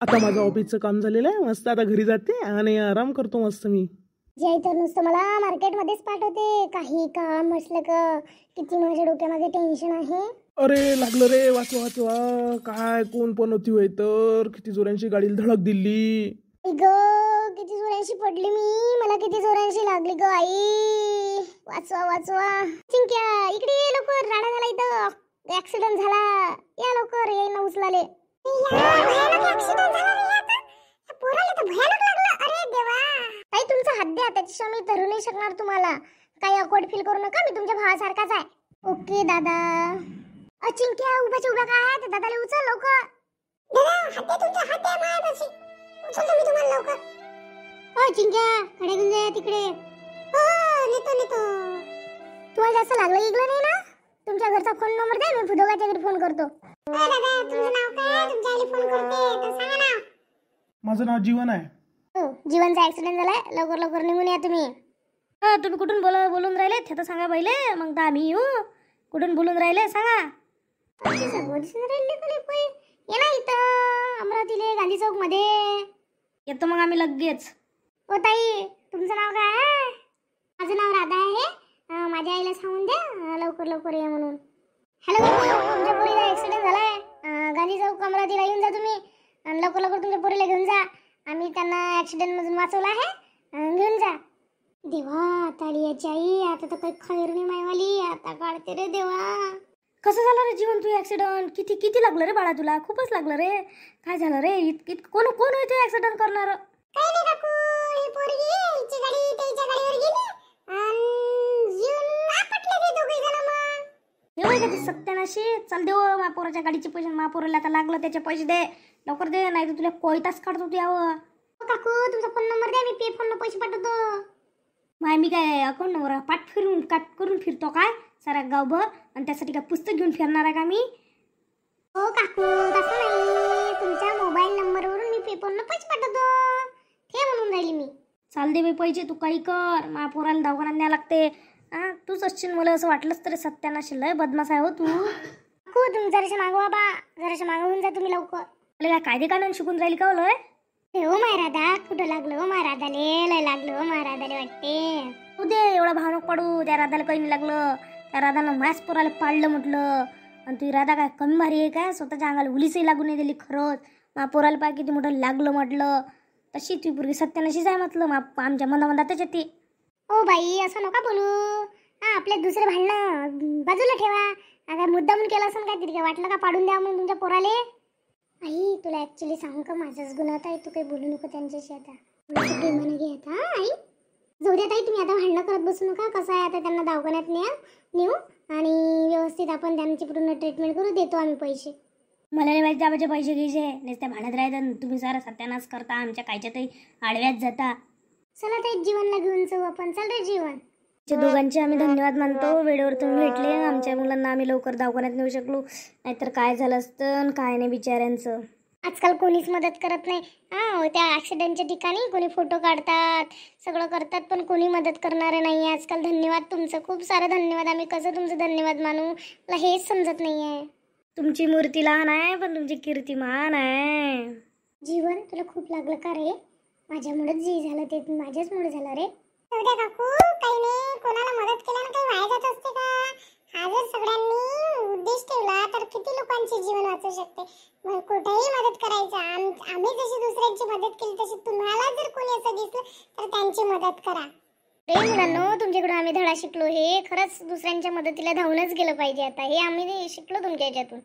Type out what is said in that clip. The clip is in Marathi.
आता माझं ऑफिसचं काम झालेलं आहे, मस्त आता घरी जाते आणि आराम करतो मस्त मी. जय तर नुसतं मला मार्केटमध्येच पाठवते, काही काम असलं का किती माझ्या डोक्यामध्ये टेन्शन आहे. अरे लागलं रे, वाचवा वाचवा. काय कोण पण होती होय, तर किती जोरांची गाडीला धडक दिली. ग किती जोरांशी पडली मी, मला किती जोरांशी लागली ग आई. वाचवा वाचवा. चिंक्या इकडे ये लवकर, राडा झाला इथं, ऍक्सिडेंट झाला. या लवकर, ये ना उचलाले. ताई तुमचा हात द्या, त्याच्याशिवाय मी धरू नाही शकणार तुम्हाला. काही अकवर्ड फील करू नका, मी तुमच्या भावासारखाच आहे. ओके दादा. चिंक्या उभ्याच्या उभ्या काय आहे, दादाला उचल लवकर. दादा हात दे, तुमचा हात द्या माझ्यापाशी, उचलतो मी तुम्हाला लवकर. चिंक्या कडे घेऊन जा तिकडे. नेतो नेतो. तुम्हाला जास्त लागलं इगलं नाही ना? तुमच्या घरचा फोन नंबर द्या, मी फुदोगाच्या घरी फोन करतो. दादा तुमचं नाव काय? तुमच्या आईला फोन करते, तर सांगा ना. माझं नाव जीवन आहे. हो, जीवनचा ऍक्सिडेंट झालाय, लवकर लवकर निघून या तुम्ही. तुम्ही कुठून बोलून राहिले ते तर सांगा पहिले, मग तर आम्ही येऊ. कुठून बोलून राहिले सांगा. ये ना इथं अमरावतीले गांधी चौक मध्ये येतो मग आम्ही लगेच. ओ ताई तुमचं नाव काय आहे? माझं नाव राधा आहे. माझ्या आईला सांगून द्या लवकर लवकर ये म्हणून. हॅलो तुमच्या पोरीला ऍक्सिडेंट झालाय, गांधी चौक अमरावतीला येऊन जा तुम्ही, आणि लवकर लवकर तुमच्या पोरीला घेऊन जा. आम्ही त्यांना ऍक्सिडेंट मधून वाचवलं आहे, घेऊन जा. देवा ताली याची आई, आता तर काही खैर नाही मायवाली, आता काढते रे देवा. कसं झालं रे जीवन तू ऍक्सिडेंट? किती किती लागलं रे बाळा तुला? खूपच लागलं रे. काय झालं रे? कोण कोण होते ऍक्सिडेंट करणार? काही नाही काकू, ही पोरगी हिची गाडी त्याच्या गाडीवर गेली आणि जीवन आपटले ते दोघे जण. मग एवढे का ते सत्यानाशी? चल देव महापोराच्या गाडीचे पैसे, महापोराला आता लागलं त्याचे पैसे दे लवकर दे, नाही तर तुला कोयताच काढतो तू यावं. काकू तुमचा फोन नंबर द्या, मी पे फोन न पैसे पाठवतो. माय मी काय अकाउंट नंबर पाठ करून फिरतो काय सारा गावभर, आणि त्यासाठी काय पुस्तक घेऊन फिरणार आहे का मी? हो काकू तसं नाही, तुमच्या मोबाईल नंबरवरून मी पे फोन न पैसे पाठवतो, ते म्हणून राहिली मी. चाल दे बाई पैसे, तू काही कर, महापोराला दवाखान्यात न्याय लागते. तूच असशील, मला असं वाटलंच तरी सत्यानाशी लय बदमाश आहे हो तू. काकू तुम्ही जराशा मागवा बा, जराशा मागवून जा तुम्ही लवकर. मला काय कायदे कानून शिकून राहिली का लय? हो महाराधा, कुठं लागलं हो महाराधाले, लय लागलं हो महाराधाले वाटते. तू दे, एवढा भाव नको पडू, त्या राधाला काही नाही लागलं. त्या राधानं माझ्याच पोराला पाडलं म्हटलं, आणि तुझी राधा काय कमी भारी आहे काय? स्वतःच्या अंगाला उलीसही लागू नाही दिली. खरंच मा पोराला पाय किती मोठं लागलं म्हटलं. तशी तुझी पोरगी सत्यानाशीच आहे म्हटलं, आमच्या मंदामंदातच येते. ओ बाई असं नका बोलू, आपले दुसरे भांडणं बाजूला ठेवा. आता मुद्दामून केलं असं काय, तिथे वाटलं का पाडून द्या म्हणून तुमच्या पोराले? आई तुला ऍक्च्युली सांगू का, माझाच गुन्हा आहे, तू काही बोलू नको त्यांच्याशी. आता प्रेमाने घे आता. आई जाऊ द्या ताई, तुम्ही आता भांडणं करत बसू नका. कसं आहे, आता त्यांना दवाखान्यात नेऊ आणि व्यवस्थित आपण त्यांची पूर्ण ट्रीटमेंट करू, देतो आम्ही पैसे. मला नाही माहिती दाबाचे पैसे घ्यायचे, नुसते भांडत राहतात तुम्ही. सारा सत्यानाश करता, आमच्या कायच्यातही आडव्यात जाता. चला ताई जीवनला घेऊन जाऊ आपण, चल रे जीवन. दोघांचे आम्ही धन्यवाद मानतो, वेळेवर तुम्ही भेटले. आमच्या मुलांना आम्ही लवकर दवाखान्यात नेऊ शकलो, नाहीतर काय झालं असतं काय नाही बिचाऱ्यांचं. आजकाल कोणीच मदत करत नाही. त्या ऍक्सिडेंटच्या ठिकाणी कोणी फोटो काढतात, सगळं करतात, पण कोणी मदत करणारं नाही आजकाल. धन्यवाद तुमचं, खूप सारं धन्यवाद. आम्ही कसं तुमचं धन्यवाद मानू, मला हेच समजत नाही आहे. तुमची मूर्ती लहान आहे, पण तुमची कीर्ती महान आहे. जीवन तुला खूप लागलं का रे? माझ्यामुळेच जे झालं ते माझ्याचमुळे झालं रे. काकू काही नाही, कोणाला मदत केल्यानं काही वाया जात असते का? हा जर सगळ्यांनी उद्देश ठेवला तर किती लोकांचे जीवन वाचू शकते. कुठेही मदत करायचं. आम्ही जशी दुसऱ्यांची मदत केली तशी तुम्हाला जर कोणी असं दिसलं तर त्यांची मदत करा. रे मुलांनो, तुमच्याकडून आम्ही धडा शिकलो. हे खरंच दुसऱ्यांच्या मदतीला धावूनच गेलं पाहिजे. आता हे आम्ही शिकलो तुमच्या ह्याच्यातून.